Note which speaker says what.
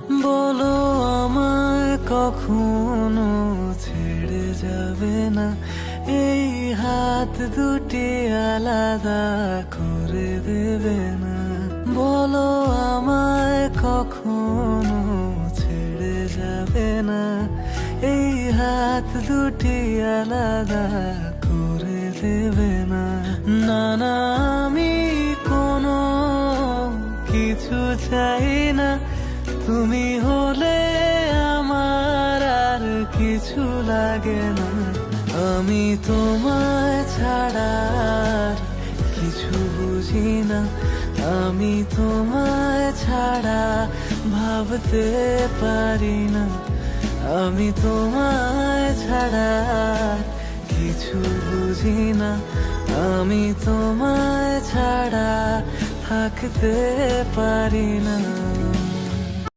Speaker 1: বলো আমায় কখনো ছেড়ে যাবে না, এই হাত দুটি আলাদা করে দেবে না। বলো আমায় কখনো ছেড়ে যাবে না, এই হাত দুটি আলাদা করে দেবে না। না না, আমি কোনো কিছু চাই না, তুমি হলে আমার আর কিছু লাগে না। আমি তোমায় ছাড়া আর কিছু বুঝি না, আমি তোমায় ছাড়া ভাবতে পারি না। আমি তোমায় ছাড়া আর কিছু বুঝি না, আমি তোমায় ছাড়া থাকতে পারি না।